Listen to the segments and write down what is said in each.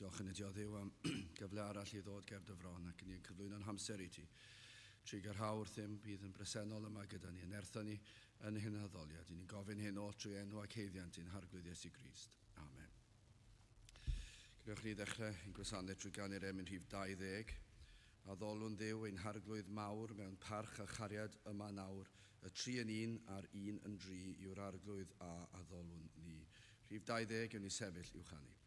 Diolch yn y Diodd am gyfle arall I ddod ger dy fron ac yn i'n cyflwyno'n hamser I ti. Trig yr hawr ddim bydd yn bresennol yma gyda ni, yn ertha ni yn hyn addoliad. Ni'n gofyn hyn o trwy enw ac heiddiant i'n harglwydd Iesu Grist. Amen. Gwnewch ni ddechrau yn gwasanaeth trwy ganu'r emyn rhif 20. A ddolwn Dduw ein harglwydd mawr mewn parch a chariad yma nawr, y 3 yn 1 a'r 1 yn 3 yw'r arglwydd a ddolwn ni. Rhif 20 yw'n ni sefyll i'w chanu.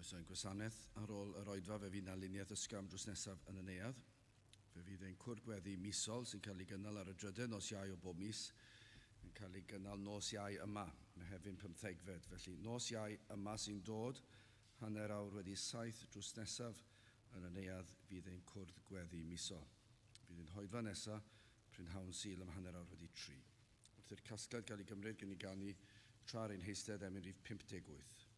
Croeso'n gwasanaeth ar ôl yr oedfa fe fydd 'na luniau ysgafn drws nesaf yn y neuadd. Fe fydd ein cwrdd gweddi misol sy'n cael ei gynnal ar y 3 nos Iau o bob mis yn cael ei gynnal nos Iau yma, Mehefin 15fed. Felly nos Iau yma sy'n dod, hanner awr wedi 7 drws nesaf yn y neuadd fydd ein cwrdd gweddi misol. Fydd ein hoedfa nesaf prynhawn Sul am hanner awr wedi 3. Wrth i'r casgliad gael ei gymryd gen i ganu tra'r ein heistedd emyn rhif 58.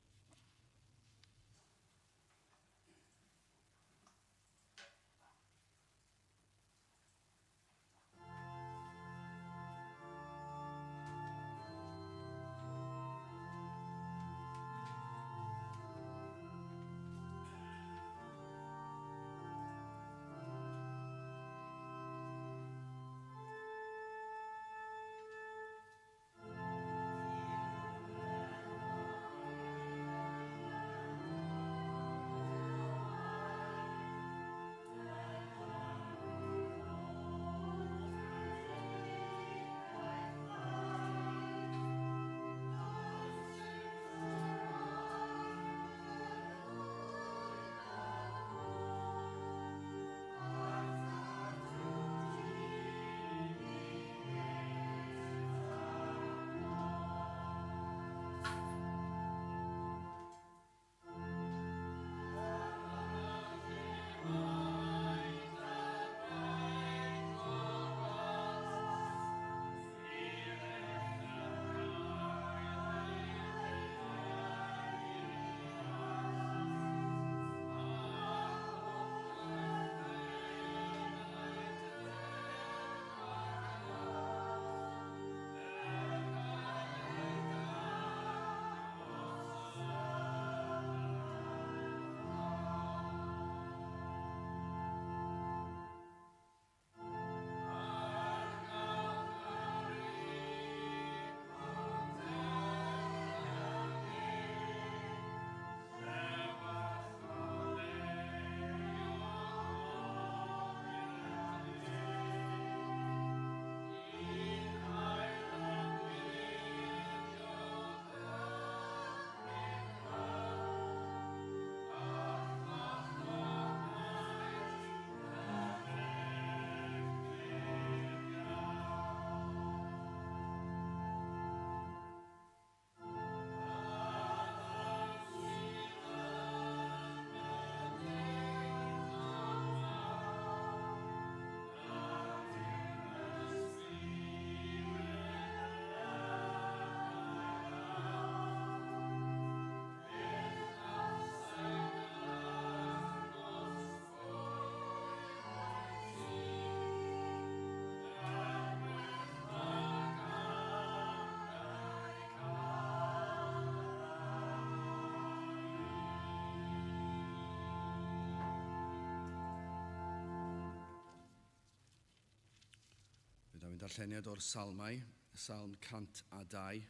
Mae'n darlleniad o'r Salmau, Salm 102.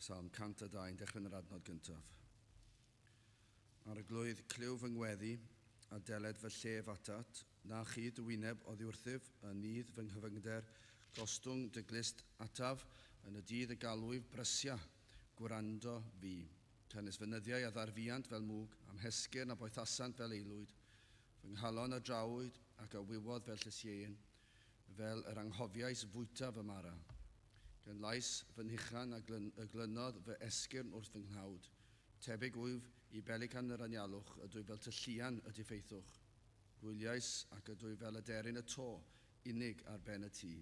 Salm 102 yn dechrau'n yr adnod gyntaf. Ar y glwydd clyw fy ngweddi a deled fy llef atat, na chi dy wyneb oddi wrthyf, a nydd fy nghyfyngder, gostwng dy glist ataf, yn y dydd y galwyf brysia, gwrando fi. Cynnes fynyddiau a ddarfiant fel mwg, am hesgyn a boethasant fel eilwyd, fy nghalon a drawyd ac a wywodd fel llysiein, fel yr anghofiais fwyta fy mara. Gan lais fy nhychan a glynodd fy esgyrn wrth fy nghnawd, tebyg wyf i belican yr anialwch, y dwy fel tylluan y diffeithwch. Gwyliais ac y dwy fel y deryn y to, unig ar ben y tŷ.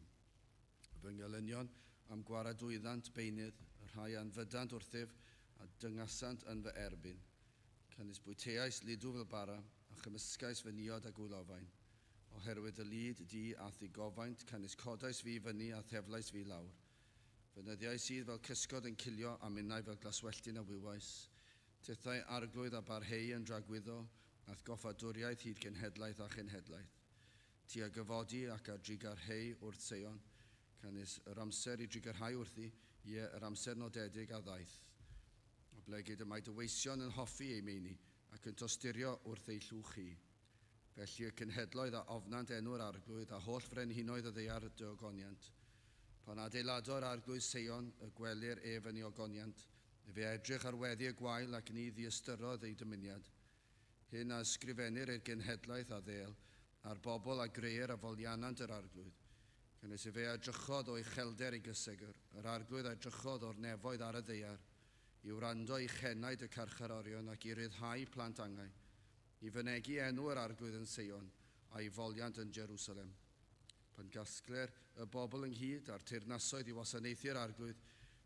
Fy ngelynion am gwaradwyddant beinydd, y rhai anfydant wrthyf a dyngasant yn fy erbyn. Cynnes bwyteais lidw fel bara a chymysgais fy niod a gwylofain. Oherwydd y lyd di a thigofaint, cynnes codais fi fyny a theflais fi lawr. Fynyddiau sydd fel cysgod yn cilio a minnau fel glaswelltyn a wywais. Tithau arglwydd a barheu yn dragwyddo, ath goffadwriaeth hyd genhedlaeth a chenhedlaeth. Tua gyfodi ac a drigarheu wrth Seion, cynnes yr amser i drigarhau wrthi, ie, yr amser nodedig a ddaeth. O blegyd y mae dyweision yn hoffi ei meini ac yn tosturio wrth ei llwch chi. Felly y cynhedloedd a ofnant enw'r arglwydd a holl frenhinoedd y ddeiar dy ogoniant. Pan adeilado'r arglwydd Seion y gwelir ef yn ei ogoniant, fe edrych ar weddi y gwael ac ni ddiastyrodd ei dymuniad. Hyn a ysgrifennir i'r genhedlaeth a ddeil, a'r bobl a greir a folianant yr arglwydd. Cynnes fe edrychodd o'i chelder i gysegr, yr arglwydd edrychodd o'r nefoedd ar y ddeiar, i wrando i chenaid y carcharorion ac i ryddhau plant angau, i fynegu enw yr arglwydd yn Seion a'i foliant yn Jerusalem. Pan gasgler y bobl ynghyd a'r teyrnasoedd i wasanaethu'r arglwydd,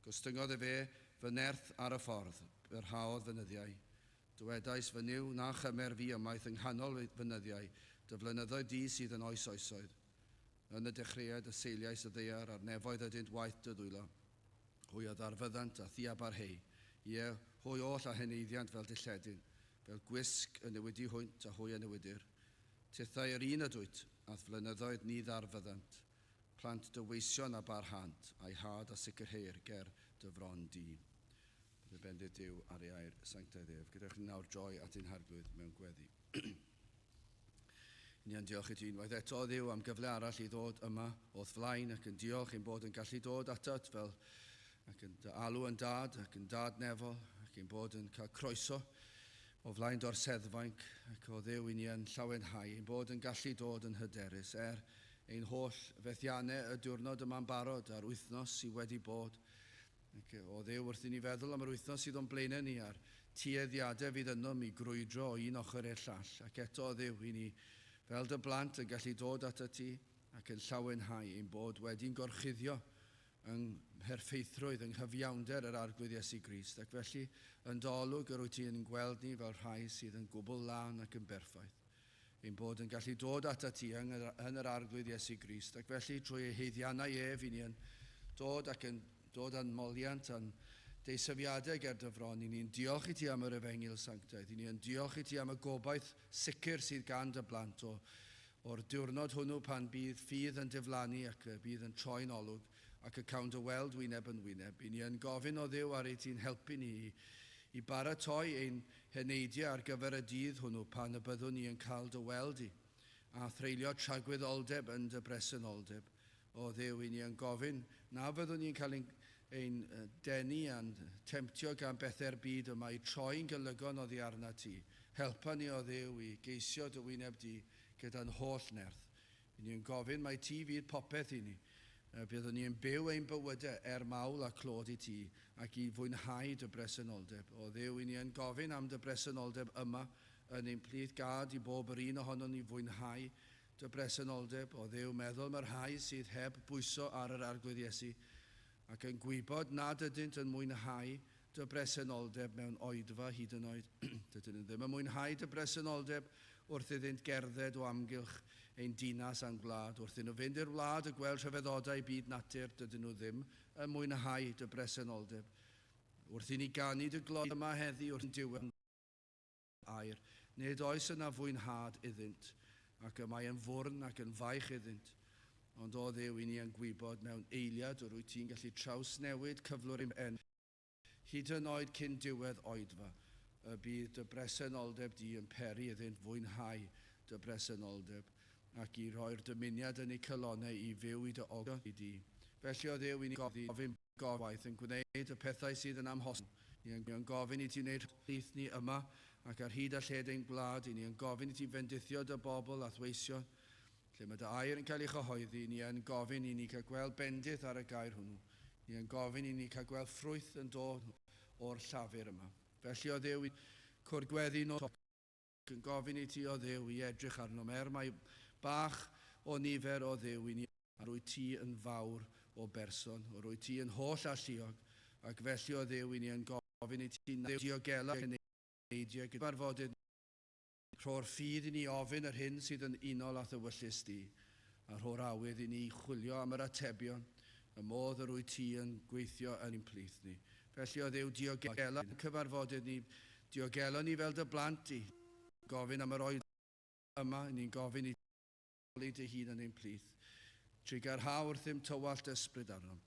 gostyngodd fe fy nerth ar y ffordd, byrhaodd fynyddiau. Dywedais fy niw na chymer fi ymaith yng nghanol fynyddiau, dy flynyddoedd di sydd yn oes oesoedd. Yn y dechreuad y seiliais y ddeiar a'r nefoedd ydynt waith dy ddwylo. Hwy a ddarfyddant a thia barheu. Ie, hwy oll a heneiddiant fel dilledyn, fel gwisg y newidi hwynt a hwy a newidir. Tithau yr un ydwyt, ath flynyddoedd ni ddarfyddant. Plant dyweision a barhant, a'i had a sicrheir ger dyfron di. Bydd bendydd Duw ar ei air sanctaidd ef. Gyda'ch ni nawr droi at ein harglwydd mewn gweddi. Ni'n diolch i ti unwaith eto, Dduw, am gyfle arall i ddod yma o'r flaen ac yn diolch i'n bod yn gallu dod atat fel ac yn dy alw yn dad ac yn dad nefol ac yn bod yn cael croeso o flaen dorseddfainc ac o Dduw i ni yn llawenhau, ein bod yn gallu dod yn hyderus ein holl fethiannau y diwrnod yma'n barod a'r wythnos sydd wedi bod. Ac o Dduw wrth i ni feddwl am yr wythnos sydd o'n blaenau ni a'r tueddiadau fydd yno mi grwydro o un ochr i'r llall. Ac eto o Dduw i ni fel dy blant yn gallu dod at y ti ac yn llawenhau ein bod wedi'n gorchuddio yng ngherffeithrwydd, yng nghyfiawnder yr arglwydd Iesu Grist, ac felly yn dolwg yr wyt ti yn gweld ni fel rhai sydd yn gwbl lan ac yn berffaith. Ein bod yn gallu dod at y ti yn yr arglwydd Iesu Grist, ac felly trwy ei heiddiannau ef i ni yn dod ac yn dod yn moliant yn deisyfiadau ger dyfron. I ni'n diolch i ti am yr efengil sanctaidd, i ni'n diolch i ti am y gobaith sicr sydd gan dy blant o'r diwrnod hwnnw pan bydd ffydd yn diflannu ac bydd yn troi'n olwg ac y cawn dy weld wyneb yn wyneb. I ni yn gofyn o Dduw ar ei ti'n helpu ni i baratoi ein heneidiau ar gyfer y dydd hwnnw pan y byddwn ni yn cael dy weld i a threulio tragwyddoldeb yn dy bresenoldeb. O Dduw, i ni yn gofyn na fyddwn ni'n cael ein denu a'n temtio gan bethau'r byd yma i troi'n gylygon oddi arna ti. Helpa ni o Dduw i geisio dy wyneb di gyda'n holl nerth. I ni'n gofyn mai ti fydd popeth i ni. Byddwn ni'n byw ein bywydau mawl a clod i ti ac i fwynhau dy bresenoldeb. O Dduw, i ni yn gofyn am dy bresenoldeb yma yn ein plith gad i bob yr un ohono ni fwynhau dy bresenoldeb. O Dduw, meddwl mae'r rhai sydd heb bwyso ar yr arglwydd Iesu ac yn gwybod nad ydynt yn mwynhau dy bresenoldeb mewn oedfa hyd yn oed. Dydyn nhw ddim yn mwynhau dy bresenoldeb wrth iddynt gerdded o amgylch ein dinas a'n gwlad. Wrth nhw fynd i'r wlad y gweld rhyfeddodau byd natur, dydyn nhw ddim yn mwynhau dy bresenoldeb. Wrth i ni ganu dy glod yma heddi wrth diwedd air, nid oes yna fwynhad iddynt ac y mae yn fwrn ac yn faich iddynt. Ond o Dduw i ni yn gwybod mewn eiliad o rwy ti'n gallu trawsnewid cyflwr yn hyd yn oed cyn diwedd oedfa. Y bydd dy bresenoldeb di yn peri iddynt fwynhau dy bresenoldeb ac i roi'r dymuniad yn eu cylonau i fyw i dy ogod i di. Felly o Dduw i ni gofyn gofaith yn gwneud y pethau sydd yn amhosib. Ni yn gofyn i ti wneud rhydd ni yma ac ar hyd a lled ein gwlad. I ni yn gofyn i ti fendithio dy bobl a thweisio. Lle mae dy air yn cael ei chyhoeddi, ni yn gofyn i ni cael gweld bendith ar y gair hwnnw. Ni yn gofyn i ni cael gweld ffrwyth yn dod o'r llafur yma. Felly o Dduw i cwrgweddi nos ac yn gofyn i ti o Dduw i edrych arno. Mae bach o nifer o Dduw i ni a rwy ti yn fawr o berson, o rwy ti yn holl alluog ac felly o Dduw i ni yn gofyn i ti diogela cyneidio gyfarfodydd rho'r ffydd i ni ofyn yr hyn sydd yn unol â thywyllus di a rho'r awydd i ni chwilio am yr atebion y modd yr wyt ti yn gweithio yn ein plith ni. Felly o Dduw diogela cyfarfodydd ni, diogela ni fel dy blant di, gofyn am yr oed yma, ni'n gofyn i dy hun yn ein plith. Trwy garhaw wrth ddim tywallt ysbryd arno,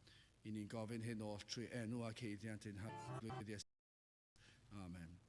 i ni'n gofyn hyn oll trwy enw ac heiddiant ein harglwyddiad. Amen.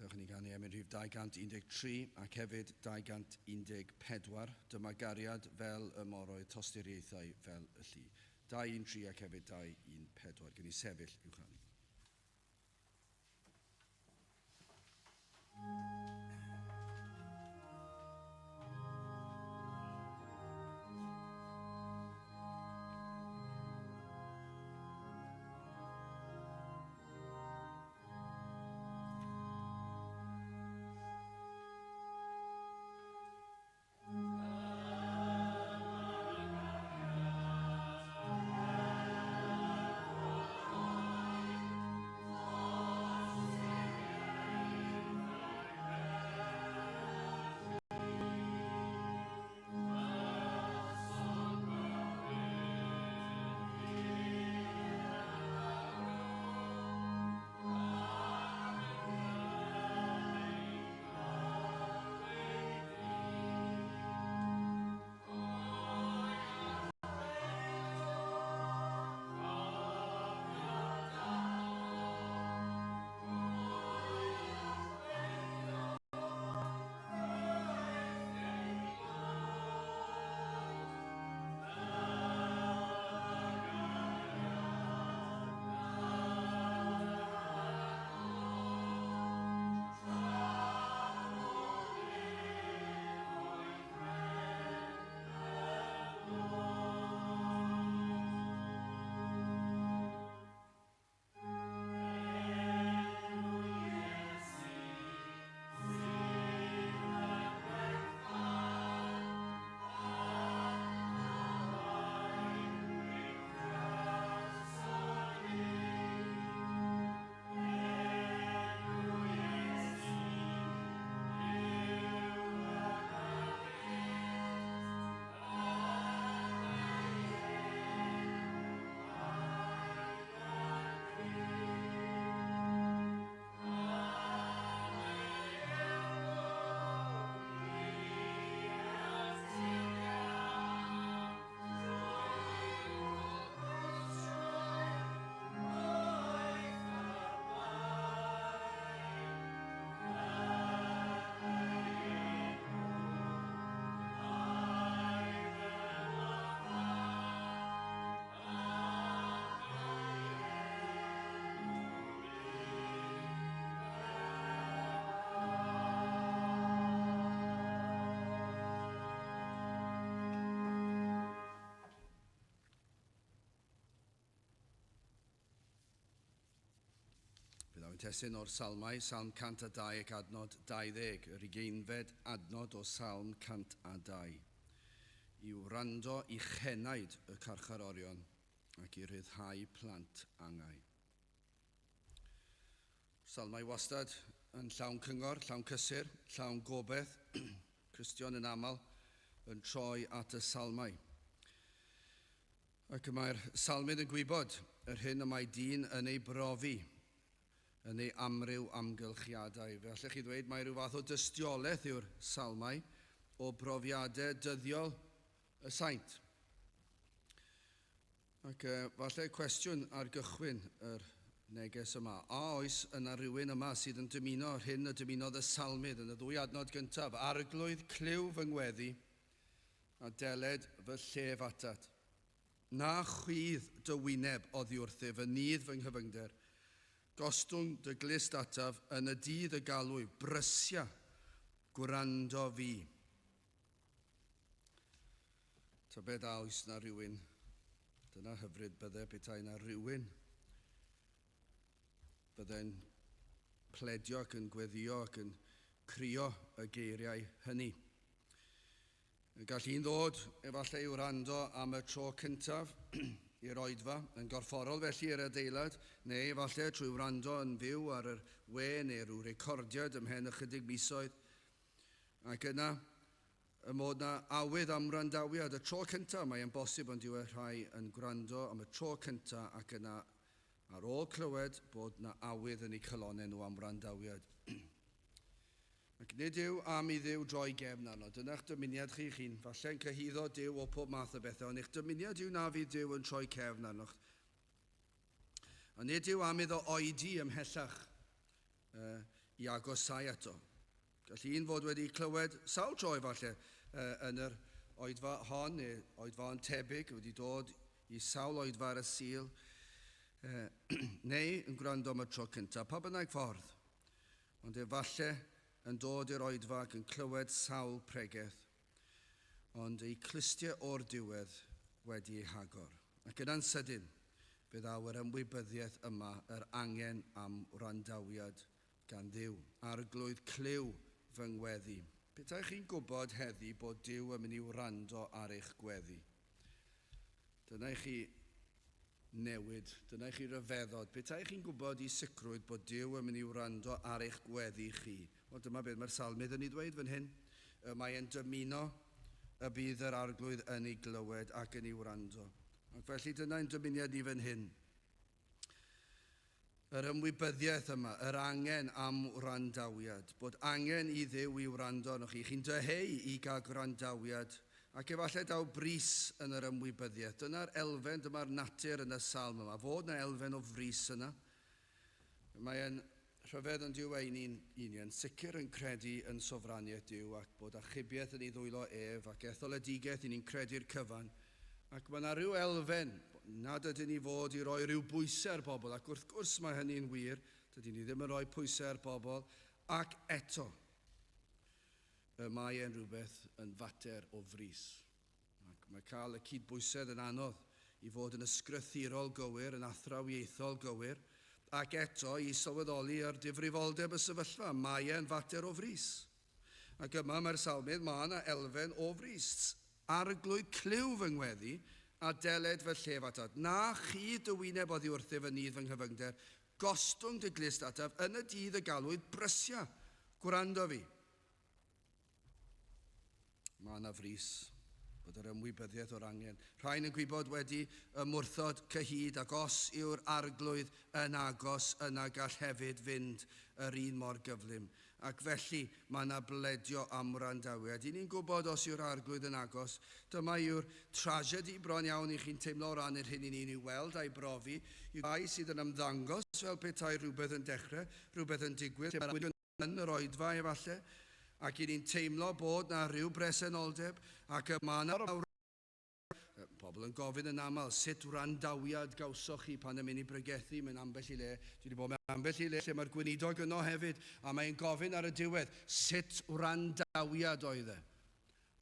Gadewch ni ganu am rhif 213 ac hefyd 214. Dyma gariad fel y moroedd, tosturiaethau fel y llu. 213 ac hefyd 214. Gen i sefyll i'w chanu. Mae'n testyn o'r salmau, Salm 102 ac adnod 20, yr ugeinfed adnod o Salm 102. I wrando i chenaid y carcharorion ac i ryddhau plant angau. Salmau wastad yn llawn cyngor, llawn cysur, llawn gobeith, Cristion yn aml yn troi at y salmau. Ac mae'r salmydd yn gwybod yr hyn y mae dyn yn ei brofi yn ei amryw amgylchiadau. Fe allech chi ddweud mae rhyw fath o dystiolaeth yw'r salmau o brofiadau dyddiol y saint. Ac falle cwestiwn ar gychwyn yr neges yma. A oes yna rhywun yma sydd yn dymuno hyn y dymunodd y salmydd yn y ddwy adnod gyntaf. Arglwydd cliw fy ngweddi a deled fy llef atat. Na chwydd dy wyneb oddi wrthi fy nydd fy nghyfyngder. Gostwng dy glist ataf yn y dydd y galwy. Brysia gwrando fi. Tybed a oes na rhywun. Dyna hyfryd bydde petai na rhywun. Byddai'n pledio ac yn gweddio ac yn crio y geiriau hynny. Gall un ddod efallai i'w wrando am y tro cyntaf i'r oedfa yn gorfforol felly i'r adeilad, neu efallai trwy wrando yn fyw ar yr we neu rhyw recordiad ymhen ychydig misoedd. Ac yna, y mod na awydd am wrandawiad y tro cyntaf, mae'n bosib ond yw y rhai yn gwrando am y tro cyntaf ac yna ar ôl clywed bod na awydd yn eu cylonau nhw am wrandawiad. Ac nid yw am i Dduw droi gefn arno. Dyna'ch dymuniad chi'n falle'n cyhyddo Duw o pob math o bethau, ond eich dymuniad yw na fydd Duw yn troi cefn arnoch. A nid yw am iddo oedi ymhellach i agosau eto. Gall un fod wedi clywed sawl tro falle yn yr oedfa hon neu oedfa yn tebyg wedi dod i sawl oedfa ar y Sul, neu yn gwrando am y tro cyntaf, pa bynnag ffordd, ond efallai yn dod i'r oedfa ac yn clywed sawl pregaith, ond ei clustiau o'r diwedd wedi ei hagor. Ac yna'n sydyn, bydd awyr ymwybyddiaeth yma yr angen am wrandawiad gan Dduw. Arglwydd cliw fy ngweddi. Petai chi'n gwybod heddi bod Duw yn mynd i wrando ar eich gweddi? Dyna i chi newid, dyna i chi ryfeddod. Petai chi'n gwybod i sicrwydd bod Duw yn mynd i wrando ar eich gweddi chi? Wel, dyma beth mae'r salmydd yn ei ddweud fan hyn. Mae'n dymuno y bydd yr arglwydd yn ei glywed ac yn ei wrando. Ac felly dyna'n dymuniad ni fan hyn. Yr ymwybyddiaeth yma, yr angen am wrandawiad, bod angen i Dduw i wrando arnoch chi. Chi'n dyheu i gael gwrandawiad ac efallai daw bris yn yr ymwybyddiaeth. Dyna'r elfen, dyma'r natur yn y salm yma. Fod na elfen o fris yna. Mae'n rhyfedd yn Duw ein sicr yn credu yn sofraniaeth Duw ac bod achubiaeth yn ei ddwylo ef ac etholedigaeth i ni'n credu'r cyfan. Ac mae yna rhyw elfen, nad ydyn ni fod i roi rhyw bwysau ar bobl, ac wrth gwrs mae hynny'n wir, dydyn ni ddim yn rhoi pwysau ar bobl, ac eto, mae e'n rhywbeth yn fater o fris. Ac mae cael y cydbwysedd yn anodd i fod yn ysgrythurol gywir, yn athrawieithol gywir, ac eto i sylweddoli ar difrifoldeb y sefyllfa. Mae e'n fater o fris. Ac yma mae'r salmydd, mae yna elfen o fris. Arglwydd cliw fy ngweddi a deled fy llef atat. Na chi dy wyneb oddi wrthi fy nydd fy nghyfyngder, gostwng dy glist ataf yn y dydd y galwyd brysia. Gwrando fi. Mae yna fris, bod yr ymwybyddiaeth o'r angen. Rhain yn gwybod wedi ymwrthod cyhyd ac os yw'r arglwydd yn agos yna gall hefyd fynd yr un mor gyflym. Ac felly mae yna bledio am wrandawiad. I ni'n gwybod os yw'r arglwydd yn agos, dyma yw'r tragedi bron iawn i chi'n teimlo o ran yr hyn i ni'n ei weld a'i brofi, yw rai sydd yn ymddangos fel petai rhywbeth yn dechrau, rhywbeth yn digwydd, yn yr oedfa efallai, ac i ni'n teimlo bod na rhyw bresenoldeb ac yma yna pobl yn gofyn yn aml sut wrandawiad gawsoch chi pan yn mynd i bregethu mewn ambell i le. Dwi wedi bod mewn ambell i le lle mae'r gweinidog yno hefyd a mae'n gofyn ar y diwedd sut wrandawiad oedd e.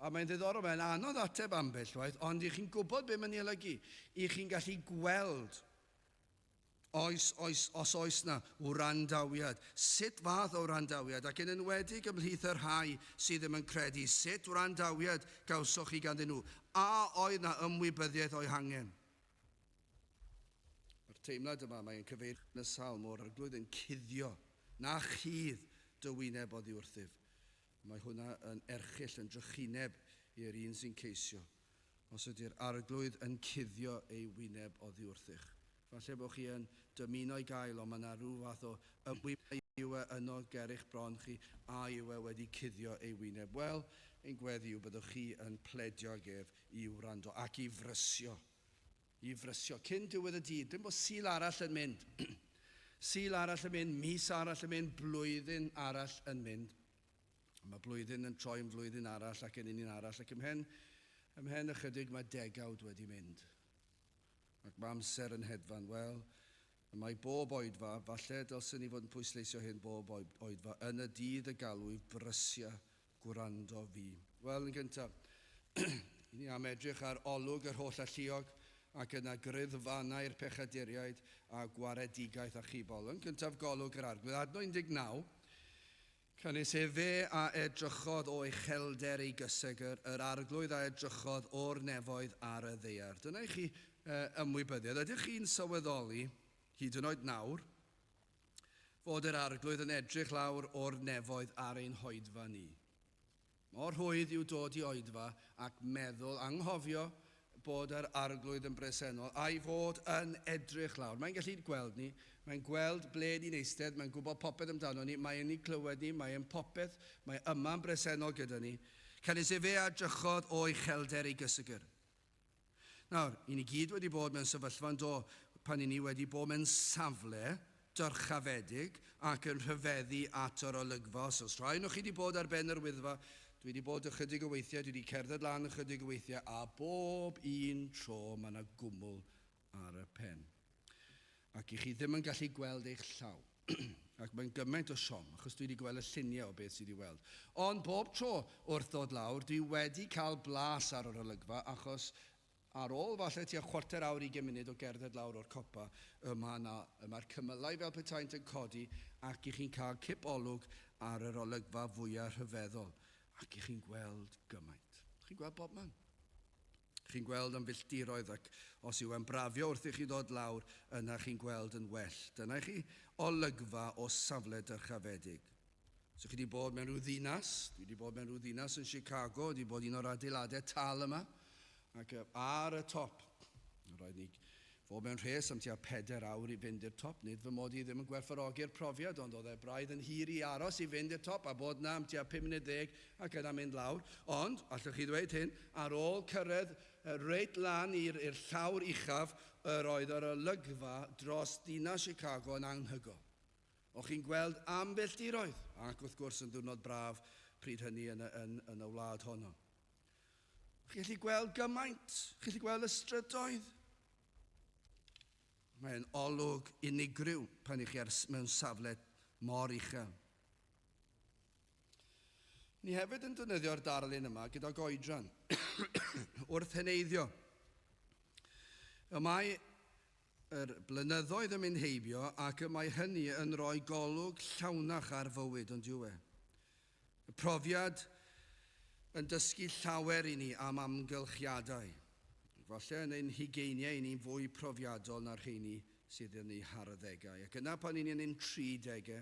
A mae'n ddiddorol, mae'n anodd ateb ambell waith, ond i chi'n gwybod beth mae'n ei olygu. I chi'n gallu gweld os oes na wrandawiad, sut fath o wrandawiad, ac yn enwedig ymhlith yr rhai sydd ddim yn credu, sut wrandawiad gawsoch chi ganddyn nhw, a oedd na ymwybyddiaeth o'i hangen. Mae'r teimlad yma, mae'n cyfeirio yn y salm o'r arglwydd yn cuddio, na chydd dy wyneb oddi wrthyf. Mae hwnna yn erchyll, yn drychineb i'r un sy'n ceisio. Os ydy'r arglwydd yn cuddio ei wyneb oddi wrthych. Falle bod chi yn dymuno i gael, ond mae yna rhyw fath o ymwybyddiaeth yw yno ger eich bron chi, a yw wedi cuddio ei wyneb. Wel, ein gweddi yw byddwch chi yn pledio ag ef i wrando ac i frysio. I frysio. Cyn diwedd y dydd, dim bod sil arall yn mynd. Sil arall yn mynd, mis arall yn mynd, blwyddyn arall yn mynd. Mae blwyddyn yn troi yn flwyddyn arall ac yn un arall ac ymhen ychydig mae degawd wedi mynd. Ac mae amser yn hedfan. Wel, mae bob oedfa, falle dylsyn ni fod yn pwysleisio hyn bob oedfa, yn y dydd y galw i brysia gwrando fi. Wel, yn gyntaf, ni am edrych ar olwg yr holl alluog ac yna gryddfannau'r pechaduriaid a gwaredigaeth a chibol. Yn gyntaf, golwg yr arglwydd. Adno 19, cynnes fe a edrychodd o uchelder ei gysegr, yr arglwydd a edrychodd o'r nefoedd ar y ddaear. Dyna i chi ymwybyddiaeth. Ydych chi'n sylweddoli, hyd yn oed nawr, fod yr arglwydd yn edrych lawr o'r nefoedd ar ein hoedfa ni. Mor hwydd yw dod i oedfa ac meddwl, anghofio bod yr arglwydd yn bresennol, a'i fod yn edrych lawr. Mae'n gallu gweld ni, mae'n gweld ble ni'n eistedd, mae'n gwybod popeth amdano ni, mae'n ni clywed ni, mae'n popeth, mae yma'n bresennol gyda ni. Cynnes fe a drychodd o uchelder ei gysegr. Nawr, i ni gyd wedi bod mewn sefyllfa'n do pan i ni wedi bod mewn safle dyrchafedig ac yn rhyfeddu at yr olygfa. Os rhai nhw chi wedi bod ar ben yr Wyddfa, dwi wedi bod ychydig o weithiau, dwi wedi cerdded lan ychydig o weithiau, a bob un tro mae yna gwmwl ar y pen. Ac i chi ddim yn gallu gweld eich llaw. Ac mae'n gymaint o siom, achos dwi wedi gweld y lluniau o beth sydd wedi weld. Ond bob tro wrth ddod lawr, dwi wedi cael blas ar yr olygfa, achos ar ôl falle tua chwarter awr 20 munud o gerdded lawr o'r copa, mae'r cymylau fel petaint yn codi ac i chi'n cael cip olwg ar yr olygfa fwyaf rhyfeddol. Ac i chi'n gweld gymaint. Chi'n gweld bob man. Chi'n gweld yn filltiroedd ac os yw e'n brafio wrth i chi ddod lawr, yna chi'n gweld yn well. Dyna chi olygfa o safle dyrchafedig. So chi wedi bod mewn rhyw ddinas, dwi wedi bod mewn rhyw ddinas yn Chicago, wedi bod un o'r adeiladau tal yma, ac ar y top, roedd ni fod mewn rhes am tua 4 awr i fynd i'r top, nid fy mod i ddim yn gwerthfawrogi'r profiad, ond oedd e braidd yn hir i aros i fynd i'r top, a bod na am tua 5 munud 10 ac yna mynd lawr. Ond, allwch chi ddweud hyn, ar ôl cyrraedd reit lan i'r llawr uchaf, oedd yr olygfa dros dinas Chicago yn anhygoel. O'ch chi'n gweld ambell diroedd, ac wrth gwrs yn diwrnod braf pryd hynny yn y wlad honno. Chi'n gallu gweld gymaint, chi'n gallu gweld y strydoedd. Mae'n olwg unigryw pan i chi mewn safle mor uchel. Ni hefyd yn defnyddio'r darlun yma gyda goedran wrth heneiddio. Y mae yr blynyddoedd yn mynd heibio ac y mae hynny yn rhoi golwg llawnach ar fywyd, ond yw e. Y profiad yn dysgu llawer i ni am amgylchiadau. Falle yn ein hugeiniau ni'n fwy profiadol na'r rheini sydd yn ei harddegau. Ac yna pan ni'n ein 30,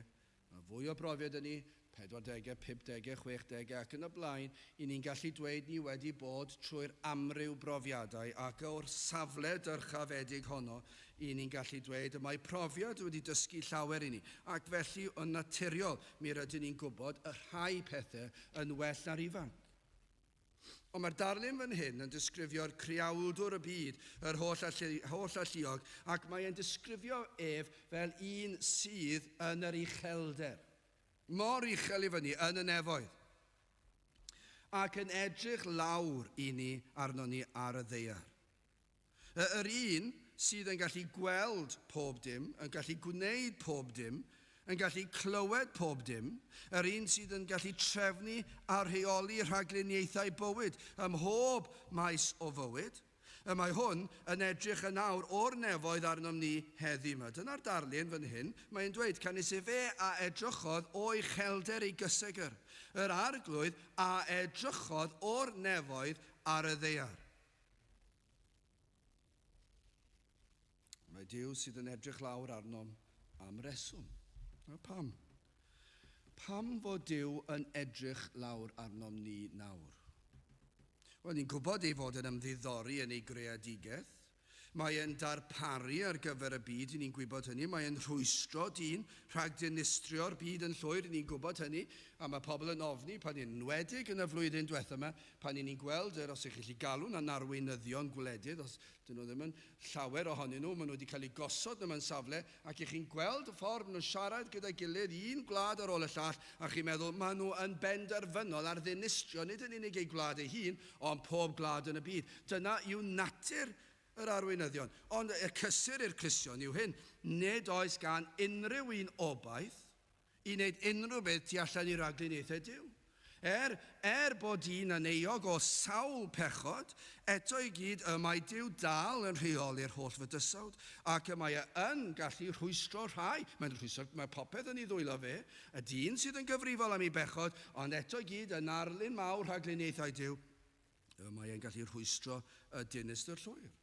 mae fwy o brofiad yn ni, 40, 50, 60 ac yn y blaen, i ni'n gallu dweud ni wedi bod trwy'r amryw brofiadau ac o'r safle dyrchafedig honno, i ni'n gallu dweud y mae profiad wedi dysgu llawer i ni. Ac felly yn naturiol, mi rydyn ni'n gwybod y rhai pethau yn well na'r ifanc. Ond mae'r darlun fan hyn yn disgrifio'r criawdwr y byd, yr holl alluog, ac mae'n disgrifio ef fel un sydd yn yr uchelder. Mor uchel i fyny yn y nefoedd. Ac yn edrych lawr i ni arno ni ar y ddaear. Yr un sydd yn gallu gweld pob dim, yn gallu gwneud pob dim, yn gallu clywed pob dim, yr un sydd yn gallu trefnu a rheoli rhagluniaethau bywyd ym mhob maes o fywyd, Mae hwn yn edrych yn awr o'r nefoedd arnom ni heddiw yma. Dyna'r darlun fan hyn. Mae'n dweud, canis i fe a edrychodd o'i chelder ei gysegur. Yr arglwydd a edrychodd o'r nefoedd ar y ddeiar. Mae Duw sydd yn edrych lawr arnom am reswm. Pam? Pam fod Duw yn edrych lawr arnom ni nawr? Wel, ni'n gwybod ei fod yn ymddiddori yn ei greadigaeth. Mae e'n darparu ar gyfer y byd, ni'n gwybod hynny. Mae e'n rhwystro dyn rhag dinistrio'r byd yn llwyr, ni'n gwybod hynny. A mae pobl yn ofni pan ni'n enwedig yn y flwyddyn diwethaf yma, pan ni'n gweld, os ych chi galw na'n arweinyddion gwledydd, os dyn nhw ddim yn llawer ohonyn nhw, maen nhw wedi cael eu gosod mewn safle, ac ych chi'n gweld y ffordd maen nhw'n siarad gyda'i gilydd, un gwlad ar ôl y llall, a chi'n meddwl, maen nhw yn benderfynol ar ddinistrio, nid yn unig ei gwlad ei hun, ond pob gwlad yn y byd. Dyna yw natur yr arweinyddion. Ond y cysur i'r Cristion yw hyn, nid oes gan unrhyw un obaith i wneud unrhyw beth tu allan i ragluniaethau Duw. Bod un yn eog o sawl pechod, eto i gyd y mae Duw dal yn rheoli'r holl fydysawd, ac y mae yn gallu rhwystro rhai. Mae popeth yn ei ddwylo fe, y dyn sydd yn gyfrifol am ei bechod, ond eto i gyd yn arlun mawr ragluniaethau Duw, y mae e'n gallu rhwystro y dinistr llwyr.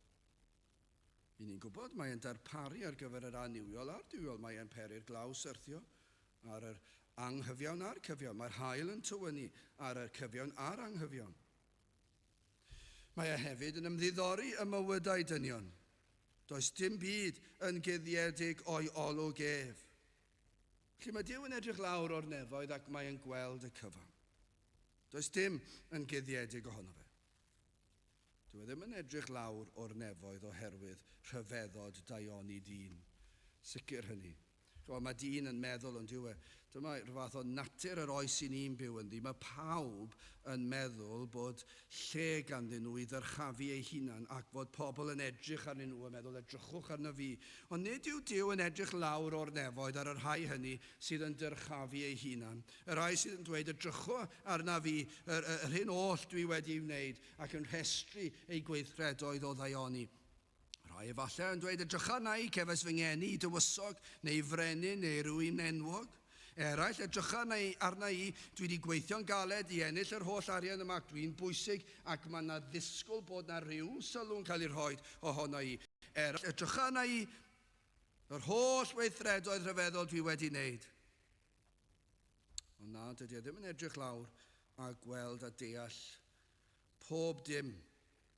I ni'n gwybod, mae e'n darparu ar gyfer yr aniwiol a'r diwiol, mae e'n peri'r glaw syrthio ar yr anghyfiawn a'r cyfiawn. Mae'r haul yn tywynnu ar y cyfiawn a'r anghyfiawn. Mae e hefyd yn ymddiddori y mywydau dynion. Does dim byd yn guddiedig o'i olwg ef. Felly mae Duw yn edrych lawr o'r nefoedd ac mae e'n gweld y cyfan. Does dim yn guddiedig ohono fe. Dyw e ddim yn edrych lawr o'r nefoedd oherwydd rhyfeddod daioni dyn. Sicr hynny. Mae dyn yn meddwl, ond dyw e, dyma rhyw fath o natur yr oes i ni'n byw ynddi. Mae pawb yn meddwl bod lle ganddyn nhw i ddyrchafu ei hunan ac fod pobl yn edrych arnyn nhw, yn meddwl edrychwch arno fi. Ond nid yw Duw yn edrych lawr o'r nefoedd ar y rhai hynny sydd yn dyrchafu ei hunan. Y rhai sydd yn dweud edrychwch arna fi, yr hyn oll dwi wedi wneud ac yn rhestru ei gweithredoedd o ddaioni. Rhai efallai yn dweud edrych arna i cefais fy ngeni i dywysog neu frenin neu rywun enwog. Eraill edrych arna i, dwi wedi gweithio'n galed i ennill yr holl arian yma, dwi'n bwysig ac mae yna ddisgwyl bod yna rhyw sylw'n cael ei rhoi ohono i. Eraill edrych arna i, yr holl weithredoedd rhyfeddol dwi wedi wneud. Ond na, dydy e ddim yn edrych lawr a gweld a deall pob dim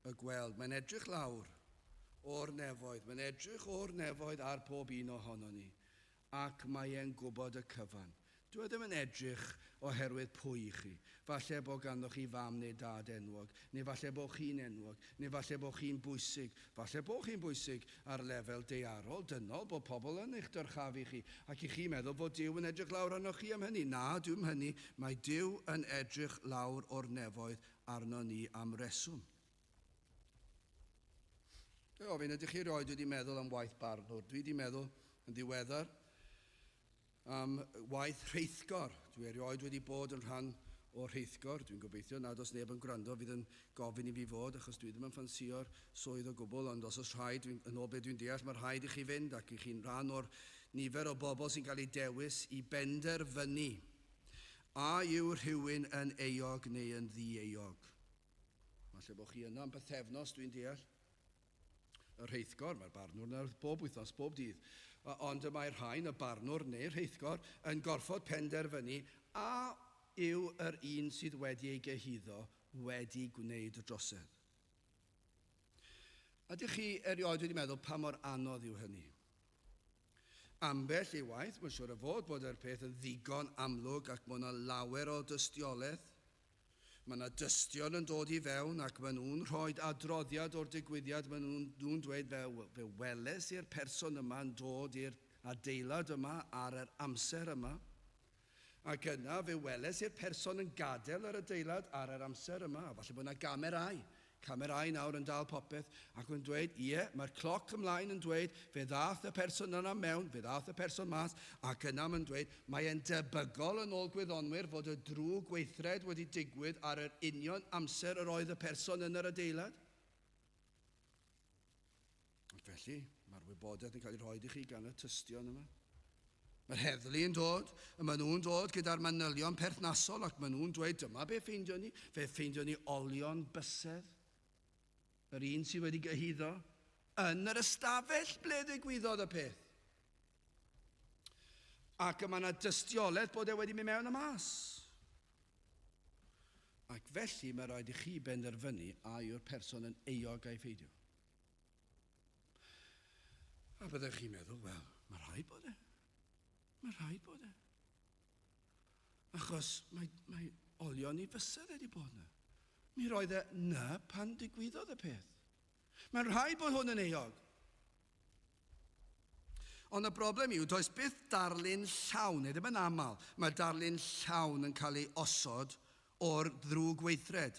y gweld. Mae'n edrych lawr o'r nefoedd. Mae'n edrych o'r nefoedd ar pob un ohono ni. Ac mae e'n gwybod y cyfan. Dwi ddim yn edrych oherwydd pwy chi. Falle bod ganddoch chi fam neu dad enwog, neu falle bod chi'n enwog, neu falle bod chi'n bwysig. Falle bod chi'n bwysig ar lefel daearol, dynol, bod pobl yn eich dyrchafu chi. Ac i chi meddwl bod Duw yn edrych lawr arno chi am hynny. Na, dwi'n hynny. Mae Duw yn edrych lawr o'r nefoedd arno ni am reswm. Dwi'n ofyn, ydych chi rioed wedi meddwl am waith barnwr? Dwi wedi meddwl yn ddiweddar am waith rheithgor. Dwi erioed wedi bod yn rhan o rheithgor. Dwi'n gobeithio nad oes neb yn gwrando fydd yn gofyn i fi fod, achos dwi ddim yn ffansio'r swydd o gwbl, ond os oes rhaid, yn ôl beth dwi'n deall, mae rhaid i chi fynd ac i chi'n rhan o'r nifer o bobl sy'n cael ei dewis i benderfynu. A yw rhywun yn eog neu yn ddi-eog? Falle bod chi yna am bythefnos, dwi'n deall. Y rheithgor, mae'r barnwr yna bob wythnos, bob dydd. Ond mae'r rhain, y barnwr neu'r rheithgor, yn gorfod penderfynu a yw yr un sydd wedi ei gyhuddo wedi gwneud y drosedd. Ydych chi erioed wedi meddwl pa mor anodd yw hynny? Ambell i waith, mae'n siŵr o fod bod yr peth yn ddigon amlwg ac mae yna lawer o dystiolaeth. Mae yna dystion yn dod i fewn ac maen nhw'n rhoi adroddiad o'r digwyddiad. Maen nhw'n dweud fe weles i'r person yma yn dod i'r adeilad yma ar yr amser yma. Ac yna fe weles i'r person yn gadael yr adeilad ar yr amser yma. A falle bod yna camerau nawr yn dal popeth ac yn dweud, ie, mae'r cloc ymlaen yn dweud, fe ddaeth y person yna mewn, fe ddaeth y person mas, ac yna mae'n dweud, mae e'n debygol yn ôl gwyddonwyr fod y drwg gweithred wedi digwydd ar yr union amser yr oedd y person yn yr adeilad. felly, mae'r wybodaeth yn cael ei rhoi i chi gan y tystion yma. Mae'r heddlu yn dod, a maen nhw'n dod gyda'r manylion perthnasol, ac maen nhw'n dweud, dyma be ffeindio ni. Fe ffeindio ni olion bysedd, yr un sydd wedi gyhuddo, yn yr ystafell ble ddigwyddodd y peth. Ac yma yna dystiolaeth bod e wedi mynd mewn y mas. Ac felly mae rhaid i chi benderfynu a yw'r person yn euog a'i pheidio. A byddech chi'n meddwl, wel, mae rhaid bod e. Mae rhaid bod e. Achos mae olion i fysedd wedi bod yna. Mi roedd e na pan digwyddodd y peth. Mae'n rhaid bod hwn yn euog. Ond y broblem yw, does byth darlun llawn, neu ddim yn aml, mae darlun llawn yn cael ei osod o'r ddrwg weithred.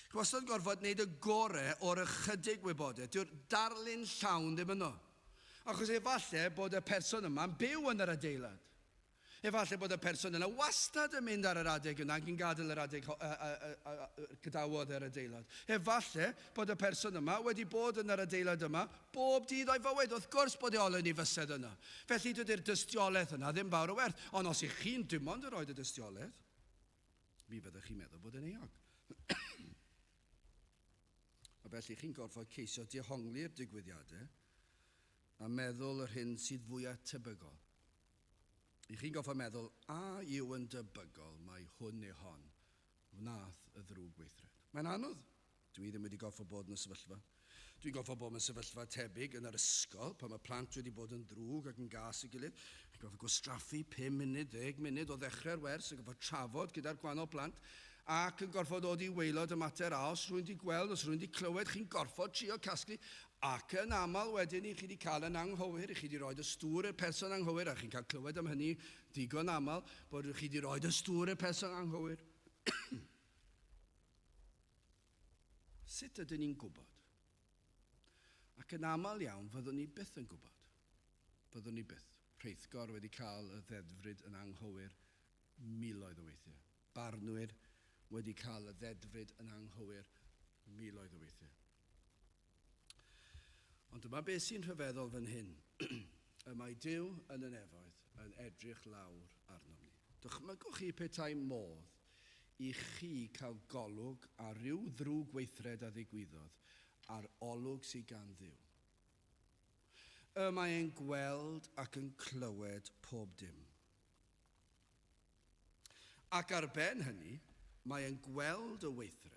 Chi wastad gorfod wneud y gorau o'r ychydig wybodaeth. Dyw'r darlun llawn ddim yno. Achos efallai bod y person yma'n byw yn yr adeilad. Efallai bod y person yna wastad yn mynd ar yr adeg yna ac yn gadael yr adeg gydawodd yr adeilad. Efallai bod y person yma wedi bod yn yr adeilad yma bob dydd o'i fywyd. Wrth gwrs bod olwyn i fysedd yna. Felly dydy'r dystiolaeth yna ddim fawr o werth. Ond os ych chi'n dim ond yn rhoi y dystiolaeth, mi fyddech chi'n meddwl bod yn euog. A felly chi'n gorfod ceisio dehongli'r digwyddiadau a meddwl yr hyn sydd fwyaf tebygol. I chi'n goffa meddwl, a yw yn debygol mae hwn neu hon wnaeth y ddrwg weithred. Mae'n anodd. Dwi ddim wedi goffa bod yn y sefyllfa. Dwi'n goffa bod yn sefyllfa tebyg yn yr ysgol, pan mae plant wedi bod yn drwg ac yn gas i gilydd. Chi'n goffa gwastraffu 5 munud, 10 munud o ddechrau'r wers, yn goffa trafod gyda'r gwahanol plant, ac yn gorfod dod i waelod y mater a os rwy'n di gweld, os rwy'n di clywed, chi'n gorfod trio casglu, ac yn aml wedyn i chi wedi cael yn anghywir, i chi wedi rhoi y stŵr y person anghywir, a chi'n cael clywed am hynny digon aml, bod chi wedi rhoi y stŵr y person anghywir. Sut ydyn ni'n gwybod? Ac yn aml iawn, fyddwn ni byth yn gwybod. Fyddwn ni byth. Rheithgor wedi cael y ddedfryd yn anghywir miloedd o weithiau. Barnwyr wedi cael y ddedfryd yn anghywir miloedd o weithiau. Ond dyma beth sy'n rhyfeddol fan hyn. Y mae Duw yn y nefoedd yn edrych lawr arnom ni. Dychmygwch chi petai modd i chi cael golwg ar ryw ddrwg weithred a ddigwyddodd a'r olwg sydd gan Dduw. Y mae e'n gweld ac yn clywed pob dim. Ac ar ben hynny, mae e'n gweld y weithred.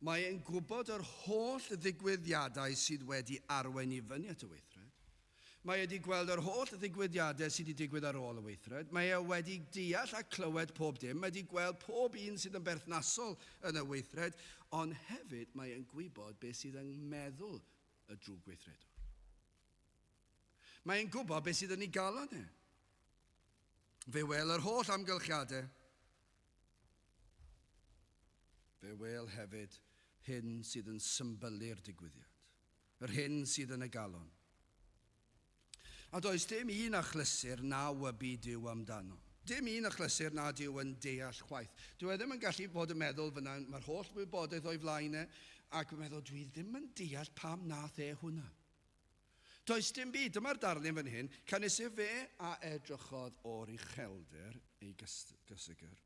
Mae e'n gwybod yr holl ddigwyddiadau sydd wedi arwain i fyny at y weithred. Mae wedi gweld yr holl ddigwyddiadau sydd wedi digwydd ar ôl y weithred. Mae e wedi deall a clywed pob dim. Mae wedi gweld pob un sydd yn berthnasol yn y weithred. Ond hefyd mae e'n gwybod beth sydd yn meddwl y drwg weithredwr. Mae e'n gwybod beth sydd yn ei galon e. Fe wel yr holl amgylchiadau. Fe wel hefyd hyn sydd yn symbylu'r digwyddiad. Yr hyn sydd yn y galon. A does dim un achlysur na wybu Duw amdano. Dim un achlysur na Duw yn deall chwaith. Dwi ddim yn gallu bod yn meddwl fyna, mae'r holl wybodaeth o'i flaen e, ac yn meddwl, dwi ddim yn deall pam nath e hwnna. Does dim byd, dyma'r darlun fan hyn, canis e fe a edrychodd o'r uchelder ei gysygyr.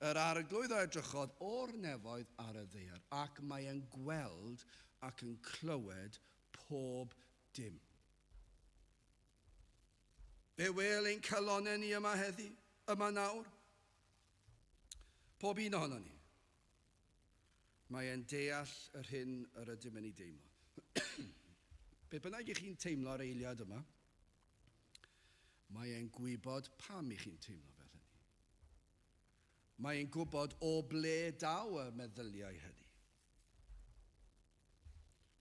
Yr arglwydd a edrychodd o'r nefoedd ar y ddaear, ac mae e'n gweld ac yn clywed pob dim. Fe wel ein calonau ni yma heddi, yma nawr. Pob un ohono ni. Mae e'n deall yr hyn yr ydym yn ei deimlo. Be bynnag i chi'n teimlo ar eiliad yma, mae e'n gwybod pam i chi'n teimlo fel hynny. Mae e'n gwybod o ble daw y meddyliau hynny.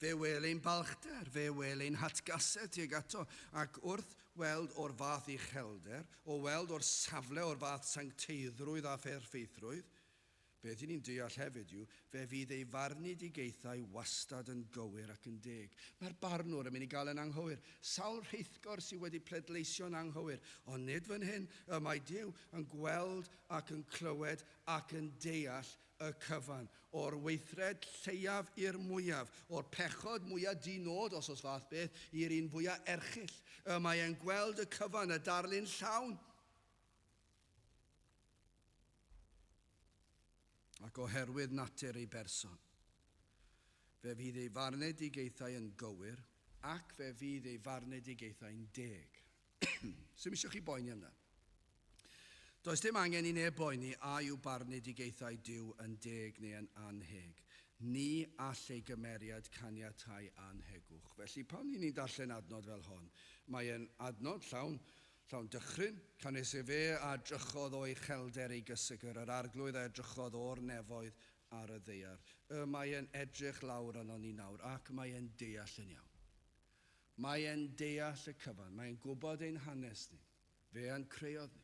Fe wel ein balchder, fe wel ein hatgasau tuag ato, ac wrth weld o'r fath uchelder, o weld o'r safle o'r fath sancteiddrwydd a pherffeithrwydd, beth ni'n deall hefyd yw, fe fydd ei farnedigaethau wastad yn gywir ac yn deg. Mae'r barnwr yn mynd i gael yn anghywir. Sawl rheithgor sydd wedi pleidleisio'n anghywir, ond nid fan hyn y mae Duw yn gweld ac yn clywed ac yn deall y cyfan. O'r weithred lleiaf i'r mwyaf, o'r pechod mwyaf dinod, os oes fath beth, i'r un fwyaf erchill. Mae e'n gweld y cyfan, y darlun llawn. Ac oherwydd natur ei berson, fe fydd ei farnedigaethau yn gywir ac fe fydd ei farnedigaethau'n deg. Sym eisiau chi boeni am 'na. Does dim angen i neb boeni a yw barnedigaethau Duw yn deg neu yn anheg. Ni all ei gymeriad caniatáu anhegwch. Felly pan ni'n darllen adnod fel hon, mae'n adnod llawn dychryn, canes i fe a drychodd o'i chelder ei gysygyr, yr arglwydd a drychodd o'r nefoedd ar y ddeiar. Mae'n edrych lawr arno ni nawr ac mae'n deall yn iawn. Mae'n deall y cyfan, mae'n gwybod ein hanes ni, fe yn creuodd ni.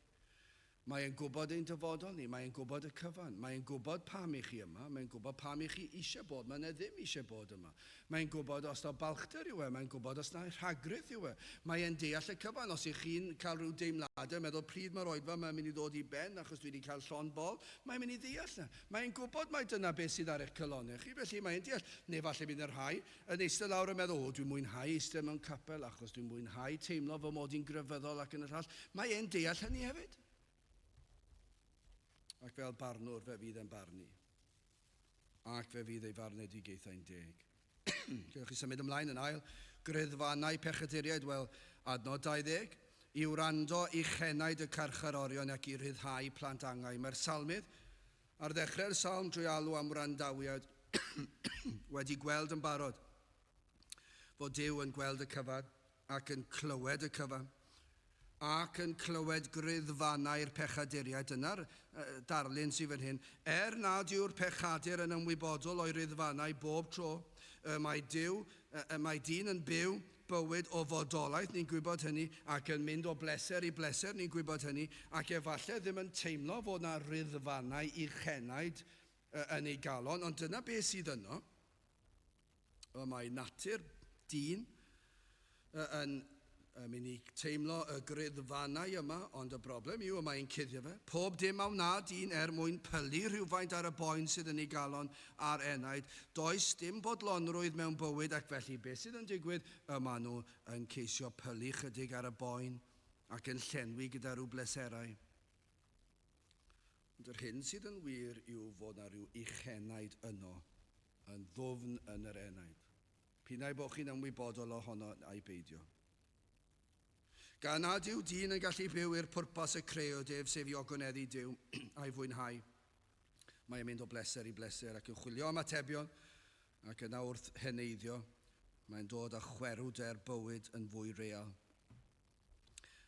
Mae'n gwybod ein dyfodol ni, mae'n gwybod y cyfan, mae'n gwybod pam i chi yma, mae'n gwybod pam i chi eisiau bod, mae'n ddim eisiau bod yma. Mae'n gwybod os na balchder yw e, mae'n gwybod os na rhagrydd yw e. Mae'n deall y cyfan, os ych chi'n cael rhyw deimladau, meddwl pryd mae'r oedfa mae'n mynd i ddod i ben achos dwi wedi cael llon bol, mae'n mynd i ddeall na. Mae'n gwybod mai dyna beth sydd ar eich cylonau chi, felly mae'n deall, neu falle bydd yr rhai yn eistedd lawr yn meddwl, dwi'n mwynhau eistedd mewn capel achos dwi'n mwynhau teimlo fy mod i'n grefyddol ac yn y llall. Mae'n deall hynny hefyd. Ac fel barnwr fe fydd yn barnu. Ac fe fydd ei farnedigaethau'n deg. Gewch chi symud ymlaen yn ail. Gryddfannau pechaduriaid, wel, adnod 20, i wrando i chenaid y carcharorion ac i ryddhau plant angau. Mae'r salmydd ar ddechrau'r salm drwy alw am wrandawiad wedi gweld yn barod fod Duw yn gweld y cyfan ac yn clywed y cyfan ac yn clywed gryddfannau'r pechaduriaid. Dyna'r darlun sydd fan hyn. Nad yw'r pechadur yn ymwybodol o'i ryddfannau bob tro, mae dyn yn byw bywyd o fodolaeth, ni'n gwybod hynny, ac yn mynd o bleser i bleser, ni'n gwybod hynny, ac efallai ddim yn teimlo fod yna ryddfannau i chenaid yn ei galon, ond dyna beth sydd yno. Mae natur dyn yn mynd i teimlo y gryddfannau yma, ond y broblem yw mae'n cuddio fe. Pob dim awn na dyn mwyn pylu rhywfaint ar y boen sydd yn ei galon a'r enaid. Does dim bodlonrwydd mewn bywyd ac felly beth sydd yn digwydd, maen nhw yn ceisio pylu chydig ar y boen ac yn llenwi gyda rhyw bleserau. Ond yr hyn sydd yn wir yw fod yna rhyw uchenaid yno yn ddwfn yn yr enaid. Pinnau bod chi'n ymwybodol ohono a'i beidio. Gan nad yw dyn yn gallu byw i'r pwrpas y creadur, sef i ogoneddu Duw a'i fwynhau. Mae'n mynd o bleser i bleser ac yn chwilio am atebion ac yna wrth heneiddio, mae'n dod â chwerwder bywyd yn fwy real.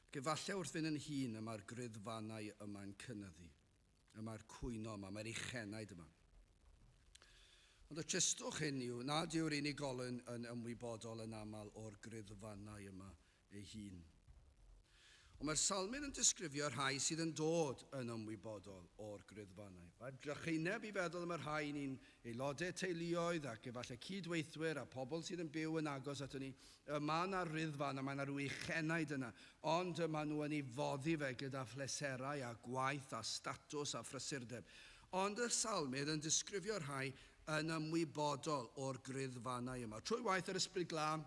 Ac efallai wrth fynd yn hun yma'r gryddfannau yma'n cynyddu, yma'r cwyno yma, mae'r uchenaid yma. Ond y tristwch hyn yw, nad yw'r unigolyn yn ymwybodol yn aml o'r gryddfannau yma ei hun. Ond mae'r salmyn yn disgrifio rhai sydd yn dod yn ymwybodol o'r gryddfannau. Mae drychineb i feddwl am y rhai ni'n aelodau teuluoedd ac efallai cydweithwyr a pobl sydd yn byw yn agos at ni. Mae yna ryddfanna, mae yna rhyw uchenaid yna, ond mae nhw yn ei foddi fe gyda phleserau a gwaith a statws a phrysurdeb. Ond y salmydd yn disgrifio rhai yn ymwybodol o'r gryddfannau yma. Trwy waith yr Ysbryd Glân,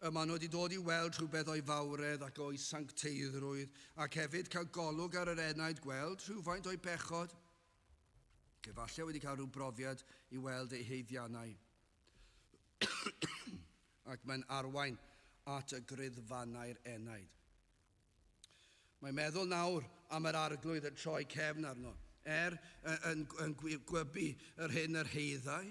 maen nhw wedi dod i weld rhywbeth o'i fawredd ac o'i sancteiddrwydd ac hefyd cael golwg ar yr enaid gweld rhywfaint o'i bechod. Efallai wedi cael rhyw brofiad i weld ei heiddiannau. Ac mae'n arwain at y gryddfannau'r enaid. Mae'n meddwl nawr am yr arglwydd yn troi cefn arno. Yn gwybu yr hyn yr heiddau.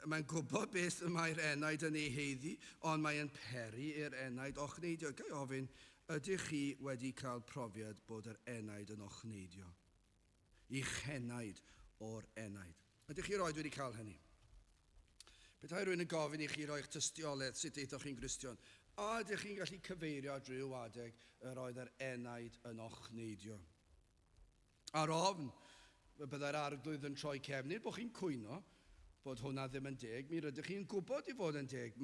Mae'n gwybod beth mae'r enaid yn ei heiddi, ond mae'n peri i'r enaid ochneidio. Gai ofyn, ydych chi wedi cael profiad bod yr enaid yn ochneidio? Uchenaid o'r enaid. Ydych chi roed wedi cael hynny? Petai rwy'n yn gofyn i chi roi'ch tystiolaeth sut eithaf chi'n Gristion, a ydych chi'n gallu cyfeirio drwy adeg yr oedd yr enaid yn ochneidio? Ar ofn byddai'r arglwydd yn troi cefn, nid bod chi'n cwyno bod hwnna ddim yn deg, mi rydych chi'n gwybod i fod yn deg.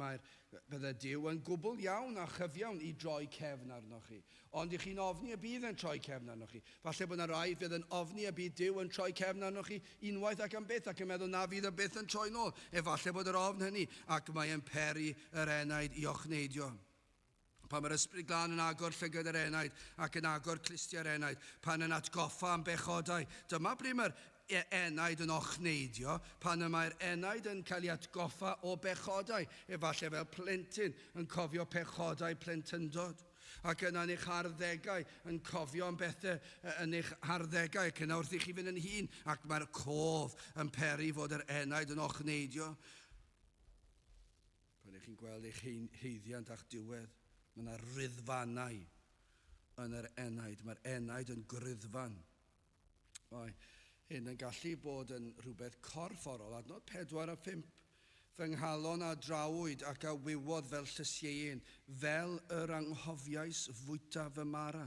Bydde Duw yn gwbl iawn a chyfiawn i droi cefn arnoch chi. Ond i chi'n ofni y bydd yn troi cefn arnoch chi. Falle bod yna rai fydd yn ofni y bydd Duw yn troi cefn arnoch chi unwaith ac am byth ac yn meddwl na fydd y byth yn troi nôl. Efallai bod yr ofn hynny ac mae'n peri yr enaid i ochneidio. Pan mae'r ysbryd glân yn agor llygad yr enaid ac yn agor clustiau'r enaid, pan yn atgoffa am bechodau. Dyma ble mae'r enaid yn ochneidio, pan mae'r enaid yn cael ei atgoffa o bechodau, efallai fel plentyn yn cofio pechodau plentyndod. Ac yna yn eich harddegau yn cofio am bethau yn eich harddegau, ac yna wrth i chi fynd yn hun, ac mae'r cof yn peri fod yr enaid yn ochneidio. Pan ych chi'n gweld eich heiddiant a'ch diwedd, mae yna ryddfannau yn yr enaid. Mae'r enaid yn gryddfan. Hyn yn gallu bod yn rhywbeth corfforol. Adnod 4 a 5. Fy nghalon a drawyd ac a wywodd fel llysieun, fel yr anghofiais fwyta fy mara.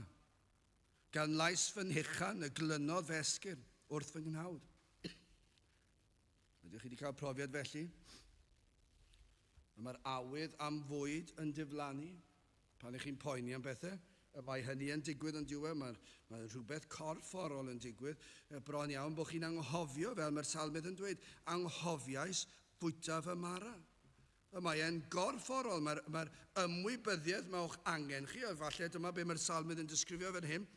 Gan lais fy nychan y glynodd fy esgyrn wrth fy nghnawd. Ydych chi wedi cael profiad felly? Mae'r awydd am fwyd yn diflannu. Pan ych chi'n poeni am bethau, mae hynny yn digwydd yn diwedd, mae rhywbeth corfforol yn digwydd. Bron iawn bod chi'n anghofio, fel mae'r salmydd yn dweud, anghofiais fwyta fy mara. Mae e'n gorfforol, mae'r ymwybyddiaeth maw'ch angen chi, a falle dyma be mae'r salmydd yn disgrifio fan hyn.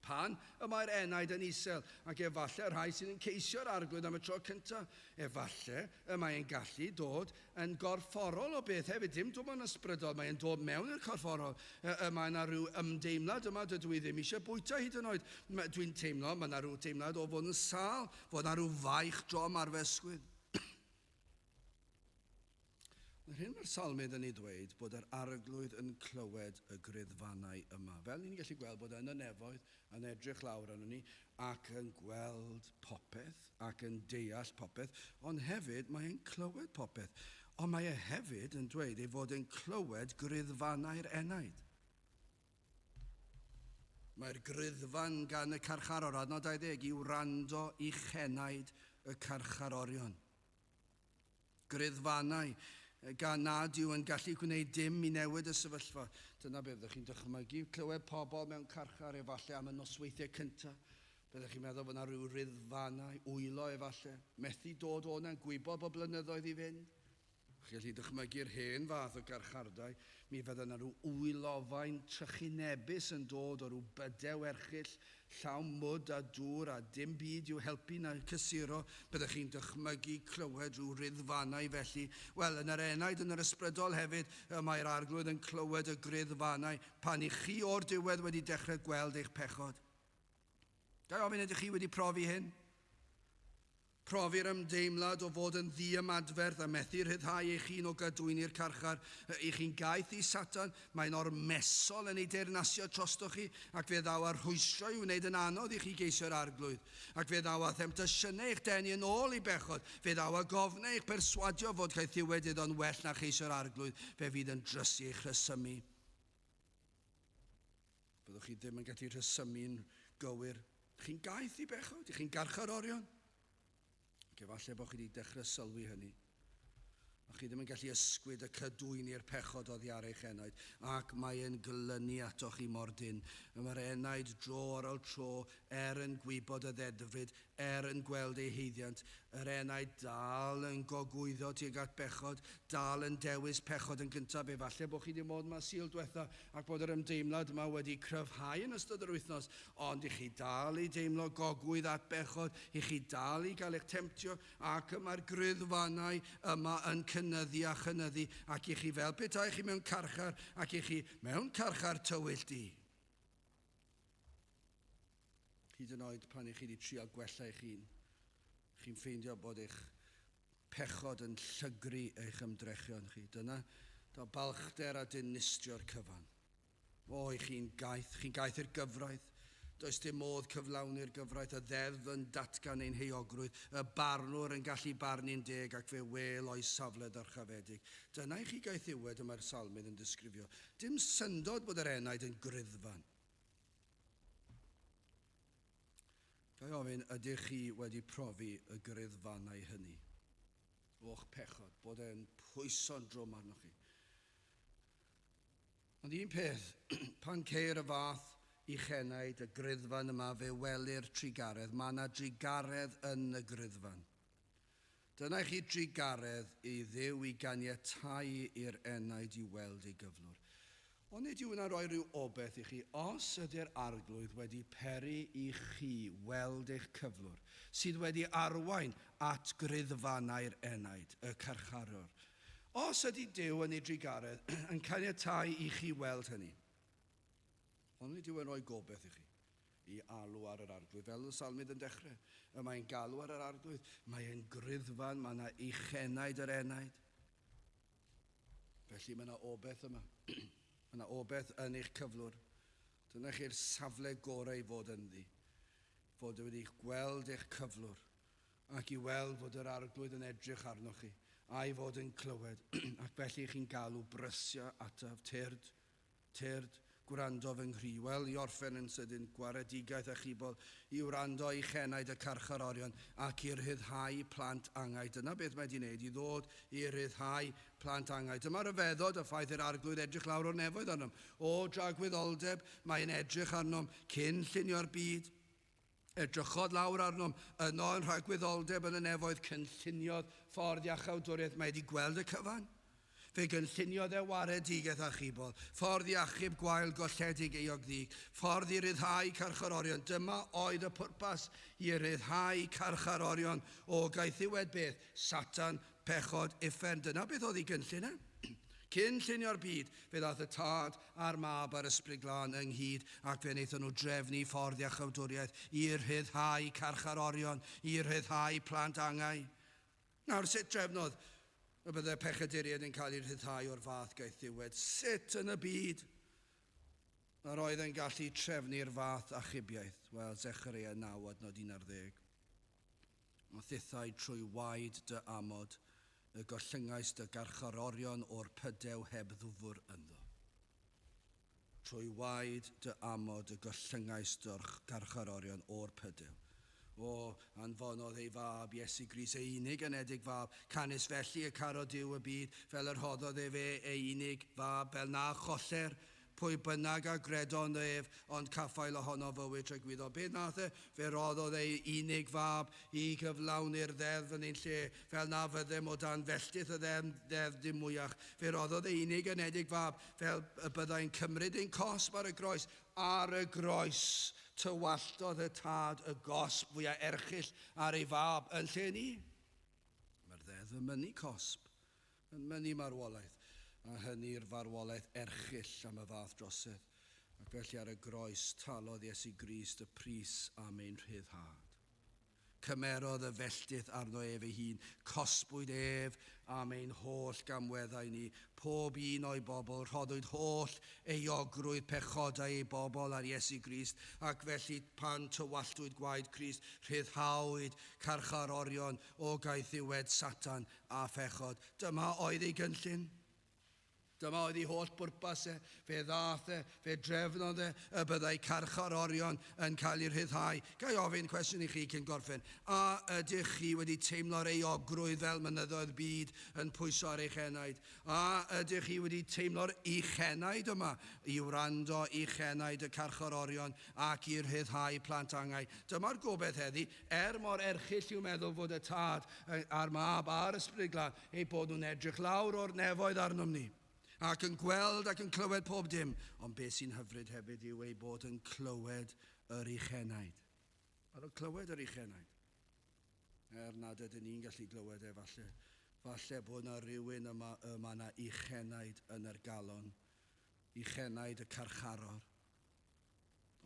Pan mae'r enaid yn isel, ac efallai rhai sy'n yn ceisio'r arglwydd am y tro cyntaf. Efallai mae'n gallu dod yn gorfforol o beth hefyd, dim dod yn ysbrydol, mae'n dod mewn i'r corfforol. Mae yna rhyw ymdeimlad yma, dydw i ddim eisiau bwyta hyd yn oed. Dwi'n teimlo, mae yna rhyw teimlad o fod yn sâl, fod yna rhyw faich drom ar fesgwydd. Yr hyn mae'r salmydd yn ei dweud bod yr arglwydd yn clywed y gryddfannau yma. Fel ni'n gallu gweld bod yn y nefoedd yn edrych lawr arno ni ac yn gweld popeth ac yn deall popeth, ond hefyd mae'n clywed popeth. Ond mae e hefyd yn dweud ei fod yn clywed gryddfannau'r enaid. Mae'r gryddfan gan y carcharor, adnod 20, i'w wrando i chenaid y carcharorion. Gryddfannau gan nad yw yn gallu gwneud dim i newid y sefyllfa. Dyna beth ydych chi'n dychmygu, clywed pobl mewn carchar efallai am y nosweithiau cyntaf. Byddech chi'n meddwl bod yna rhyw ryddfannau, wylo efallai, methu dod o'na, gwybod bod blynyddoedd i fynd. Chi'n gallu dychmygu'r hen fath o garchardau, mi fydda yna rhyw wylofain trychinebus yn dod o rhyw bydew erchyll, llawn mwd a dŵr a dim byd i'w helpu na cysuro. Byddech chi'n dychmygu clywed rhyw ryddfannau felly. Wel, yn yr enaid yn yr ysbrydol hefyd, mae'r arglwydd yn clywed y gryddfannau pan i chi o'r diwedd wedi dechrau gweld eich pechod. Gai ofyn ydych chi wedi profi hyn? Profi'r ymdeimlad o fod yn ddiymadferth a methu rhyddhau eich hun o gadwyni'r carchar. Eich chi'n gaeth i Satan, mae'n ormesol yn ei deyrnasio trostoch chi, ac fe ddaw a rhwystro i wneud yn anodd i chi geisio'r arglwydd. Ac fe ddaw a themtasiynau eich denu yn ôl i bechod. Fe ddaw a gofnau eich perswadio fod cael ddiwed iddo'n well na cheisio'r arglwydd. Fe fydd yn drysu eich rhesymu. Byddwch chi ddim yn gallu rhesymu'n gywir. Chi'n gaeth i bechod, chi'n garcharorion. Ac efallai bod chi wedi dechrau sylwi hynny. A chi ddim yn gallu ysgwyd y cadwyni'r pechod oddi ar eich enaid, ac mae'n glynu atoch chi mor dyn. Mae'r enaid dro ar ôl tro, yn gwybod y ddedfryd, yn gweld ei heiddiant. Yr enaid dal yn gogwyddo tuag at bechod, dal yn dewis pechod yn gyntaf. Efallai bod chi wedi bod yma Sul diwetha ac bod yr ymdeimlad yma wedi cryfhau yn ystod yr wythnos, ond i chi dal i deimlo gogwydd at bechod, i chi dal i gael eich temtio, ac mae'r gryddfannau yma yn cynyddu a chynyddu, ac i chi fel petai chi mewn carchar, ac i chi mewn carchar tywyll di. Hyd yn oed pan i chi wedi trio gwella eich hun, chi'n ffeindio bod eich pechod yn llygru eich ymdrechion chi. Dyna balchder a dinistrio'r cyfan. Chi'n gaeth i'r gyfraith. Does dim modd cyflawni'r gyfraith, y ddeddf yn datgan ein heogrwydd, y barnwr yn gallu barnu'n deg ac fe wel o'i safled archafedig. Dyna i chi gaeth ddiwed yma'r salmydd yn disgrifio. Dim syndod bod yr enaid yn gryddfan. Gai Gofyn, ydych chi wedi profi y gryddfannau hynny? O'ch pechod, bod e'n pwyso'n drwm arnoch chi. Ond un peth, pan ceir y fath I chenaid y gryddfan yma fe welir trigaredd, mae yna drigaredd yn y gryddfan. Dyna chi drigaredd I Dduw I ganiatáu i'r enaid I weld ei gyflwr. Ond nid yw yna roi rhyw obeth I chi, os ydy'r arglwydd wedi peri I chi weld eich cyflwr, sydd wedi arwain at gryddfannau'r enaid, y carcharor. Os ydy Duw yn ei drigaredd yn caniatáu I chi weld hynny, ond nid yw yn rhoi gobeith I chi, I alw ar yr arglwydd. Fel y salmydd yn dechrau, mae'n galw ar yr arglwydd, mae'n gryddfan, mae yna uchenaid yr enaid. Felly mae yna obeth yma. Mae yna obeth yn eich cyflwr. Dyna chi'r safle gorau I fod ynddi. Fod wedi gweld eich cyflwr ac I weld fod yr arglwydd yn edrych arnoch chi a'i fod yn clywed ac felly chi'n galw brysio ataf, tyrd, gwrando fy nghri. Wel, I orffen yn sydyn gwaredigaeth a chibol I wrando I chenaid y carcharorion ac I rhyddhau plant angau. Dyna beth mae wedi wneud, I ddod I rhyddhau plant angau. Dyma'r yfeddod y ffaith i'r arglwydd edrych lawr o'r nefoedd arnom. O dragwyddoldeb, mae'n edrych arnom cyn llunio'r byd. Edrychodd lawr arnom yno yn rhagwyddoldeb yn y nefoedd cynlluniodd ffordd iachawdwriaeth. Mae wedi gweld y cyfan. Fe gynlluniodd waredigaeth a chibol, ffordd I achub gwael golledig eog ddig, ffordd I ryddhau carcharorion. Dyma oedd y pwrpas I ryddhau carcharorion o gaeth ddiwedd beth? Satan, pechod, uffern. Dyna beth oedd I gynllun e. Cyn llunio'r byd, fe ddaeth y tad a'r mab a'r ysbryd glân ynghyd ac fe wnaethon nhw drefnu ffordd iachawdwriaeth I ryddhau carcharorion, I ryddhau plant angau. Nawr, sut drefnodd y bydde pechaduriaid yn cael ei rhyddhau o'r fath gaeth ddiwedd? Sut yn y byd yr oedd yn gallu trefnu'r fath achubiaeth? Wel, Zecharia 9 adnod 11. O thithau trwy waed dy amod, y gollyngais dy garcharorion o'r pydew heb ddwfwr ynddo. Trwy waed dy amod, y gollyngais dy'r garcharorion o'r pydew. O, anfonodd ei fab, Iesu Grist, ei unig anedig fab, canys felly y caro Duw y byd, fel yr hoddodd fe ei unig fab, fel na choller, pwy bynnag a gredon ef, ond caffael ohono fywyd tragwyddo. Beth nath e? Fe roddodd ei unig fab I gyflawni'r ddeddf yn ein lle, fel na fyddem o dan felltith y ddeddf dim mwyach. Fe roddodd ei unig anedig fab, fel y byddai'n cymryd ein cosb ar y groes. Ar y groes, tywallodd y tad y gosb fwyaf erchyll ar ei fab yn lle ni. Mae'r ddeddf yn mynnu cosb, yn mynnu marwolaeth. A hynny'r farwolaeth erchyll am y fath drosedd. Ac felly ar y groes talodd Iesu Grist y pris am ein rhyddhad. Cymerodd y felltith arno ef ei hun, cosbwyd ef am ein holl gamweddau ni. Pob un o'i bobl rhoddwyd holl euogrwydd pechodau ei bobl ar Iesu Grist, ac felly pan tywallwyd gwaed Crist, rhyddhawyd carcharorion o gaeth ddiwedd Satan a phechod. Dyma oedd ei gynllun. Dyma oedd ei holl bwrpas e, fe ddath e, fe drefnodd e, y byddai carcharorion yn cael ei rhyddhau. Gai ofyn cwestiwn I chi cyn gorffen. A ydych chi wedi teimlo'r euogrwydd fel mynyddoedd byd yn pwyso ar eich enaid? A ydych chi wedi teimlo'r uchenaid yma I wrando uchenaid y carcharorion ac I rhyddhau plant angau? Dyma'r gobeith heddi, mor erchyll i'w meddwl fod y tad a'r mab a'r ysbryd glân ei bod nhw'n edrych lawr o'r nefoedd arnom ni. Ac yn gweld ac yn clywed pob dim, ond beth sy'n hyfryd hefyd yw ei bod yn clywed yr uchenaid. Ar o clywed yr uchenaid. Nad ydyn ni'n gallu clywed e falle. Falle bod yna rhywun yma yna uchenaid yn yr galon. Uchenaid y carcharor.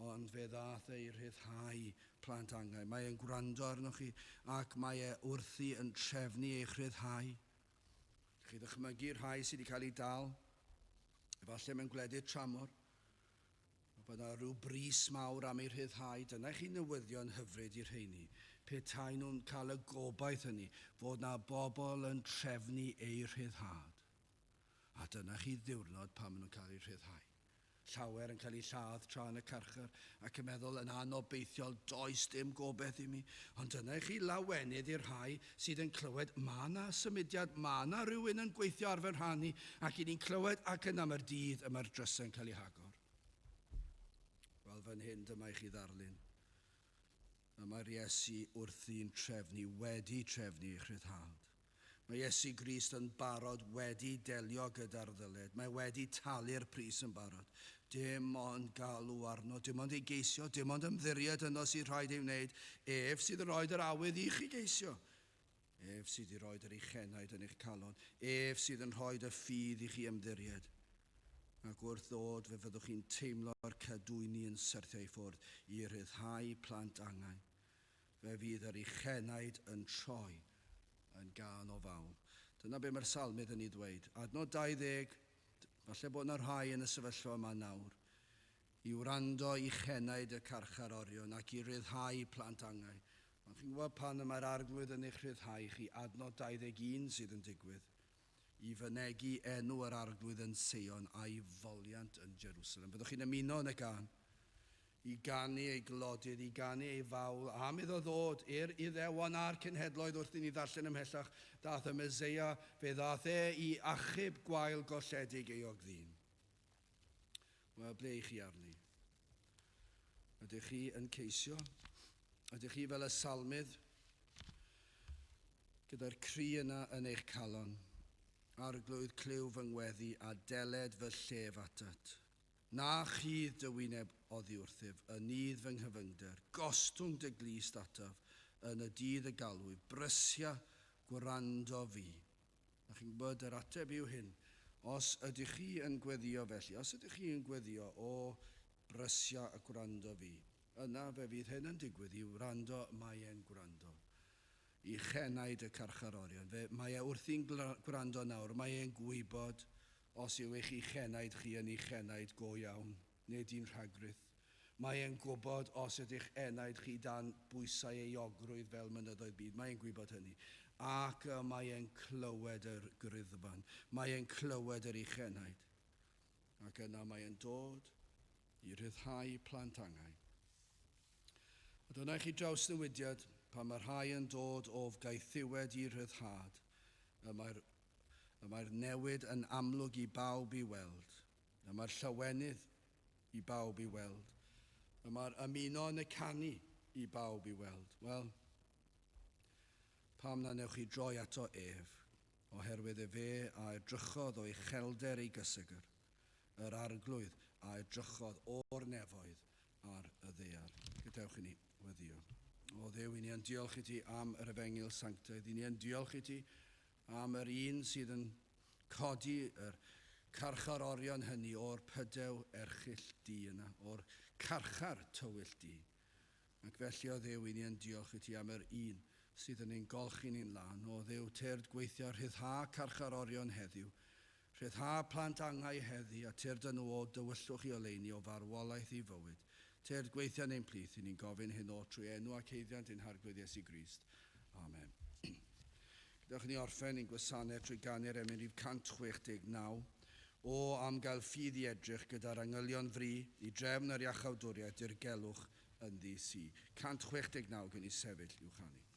Ond fe ddath ei rhyddhau plant angau. Mae e'n gwrando arnoch chi ac mae e wrthi yn trefnu eich rhyddhau. Chi ddychmygu rhai sydd wedi cael ei dal, efallai mewn gwledydd tramor, bod yna rhyw bris mawr am ei rhyddhau. Dyna chi newyddion hyfryd i'r rheini. Petai nhw'n cael y gobaith hynny, fod yna bobl yn trefnu ei rhyddhad. A dyna chi ddiwrnod pan maen nhw'n cael ei rhyddhau. llawer yn cael ei lladd tra yn y carchar ac yn meddwl yn anobeithiol does dim gobeith i mi. Ond dyna i chi lawenydd i'r rhai sydd yn clywed ma' na symudiad, ma' na rhywun yn gweithio ar fy rhannu ac i ni'n clywed ac yn am yr dydd y mae'r drysau'n cael ei hagor. Wel, fan hyn dyma i chi ddarlun. Mae'r Iesu wrthi'n trefnu, wedi trefnu eich rhyddhad. Mae Iesu Grist yn barod wedi delio gyda'r ddyled. Mae wedi talu'r pris yn barod. Dim ond galw arno, dim ond ei geisio, dim ond ymddiried yno sydd rhaid ei wneud, ef sydd yn rhoi'r awydd i chi geisio. Ef sydd i roi'r uchennaid yn eich calon. Ef sydd yn rhoi'r ffydd i chi ymddiried. Ac wrth ddod fe fyddwch chi'n teimlo'r cadwyni yn syrthio i ffwrdd i ryddhau plant angau. Fe fydd yr uchennaid yn troi yn gan o fawl. Dyna be mae'r salmydd yn ei ddweud. Adnod 20, falle bod yna rhai yn y sefyllfa yma nawr, i wrando i chenaid y carcharorion ac i ryddhau plant angau. Ond chi'n gwybod pan mae'r arglwydd yn eich ryddhau chi, adnod 21 sydd yn digwydd, i fynegu enw yr arglwydd yn Sion a'i foliant yn Jerusalem. Byddwch chi'n ymuno yn y gan, i ganu ei glodydd, i ganu ei fawl, am iddo ddod i'r Iddewon a'r cenhedloedd wrth i ni ddarllen ymhellach, dath y Meseia, fe ddath e i achub gwael golledig ei ogddyn. Wel, ble i chi arni? Ydych chi yn ceisio? Ydych chi fel y salmydd, gyda'r cri yna yn eich calon, arglwydd cliw fy ngweddi a deled fy llef atat. Na chydd dy wyneb oddi wrthyf, y nydd fy nghyfyngder, gostwng dy glist ataf, yn y dydd y galwy, brysia gwrando fi. A chi'n gwybod, yr ateb yw hyn, os ydych chi yn gweddio felly, os ydych chi yn gweddio o brysia a gwrando fi, yna fe fydd hyn yn digwydd i wrando, mae e'n gwrando. I chenaid y carcharorion, mae e wrthi'n gwrando nawr, mae e'n gwybod os yw eich chenaid chi yn eich chenaid go iawn, nid un rhagrydd. Mae e'n gwybod os ydych enaid chi dan bwysau euogrwydd fel mynyddoedd byd. Mae e'n gwybod hynny. Ac mae e'n clywed yr gryddfan. Mae e'n clywed yr uchennaid. Ac yna mae e'n dod i ryddhau plant angau. A dyna chi draws newidiad pan mae rhai yn dod o gaethiwed i ryddhad. Mae'r newid yn amlwg i bawb i weld. Mae'r llawenydd i bawb i weld. Mae'r ymuno yn y canu i bawb i weld. Wel, pam na newch chi droi ato ef, oherwydd fe a edrychodd o'i chelder ei gysygyr, yr arglwydd a edrychodd o'r nefoedd ar y ddaear. Gadewch i ni weddio. O Dduw, i ni yn diolch i ti am yr Efengil Sanctaidd. I ni yn diolch i ti am yr un sydd yn codi yr carcharorion hynny o'r pydew erchyll di yna, o'r carchar tywyll di. Ac felly o Dduw, i ni yn diolch i ti am yr un sydd yn ein golchi ni'n lan. O Dduw, tyrd gweithio rhyddha carcharorion heddiw, rhyddha plant angau heddi, a tyrd yn o dywyllwch i oleuni o farwolaeth i fywyd. Tyrd gweithio neu'n plith, i ni'n gofyn hyn o trwy enw ac heiddiant ein harglwydd Iesu Grist. Amen. Gadewch ni orffen i'n gwasanaeth trwy ganu'r emyn 169 o am gael ffydd i edrych gyda'r angylion fri i drefn yr iachawdwriaeth dirgelwch yn ddi-si. 169 gen i sefyll i'w chanu.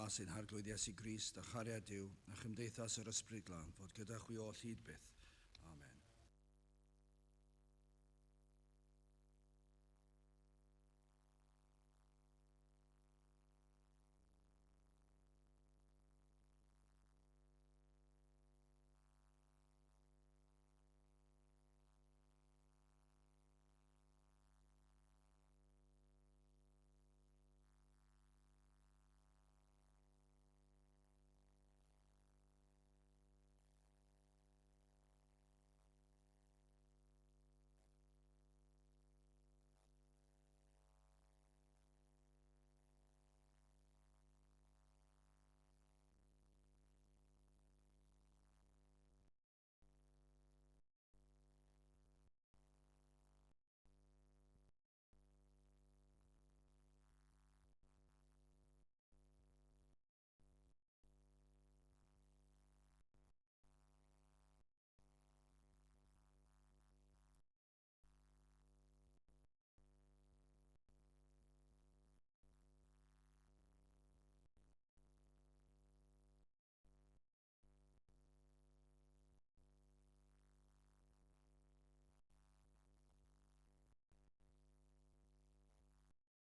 glas ein harglwydd Iesu Grist a chariad Duw a chymdeithas yr ysbryd glân fod gyda chwi o hyd byth.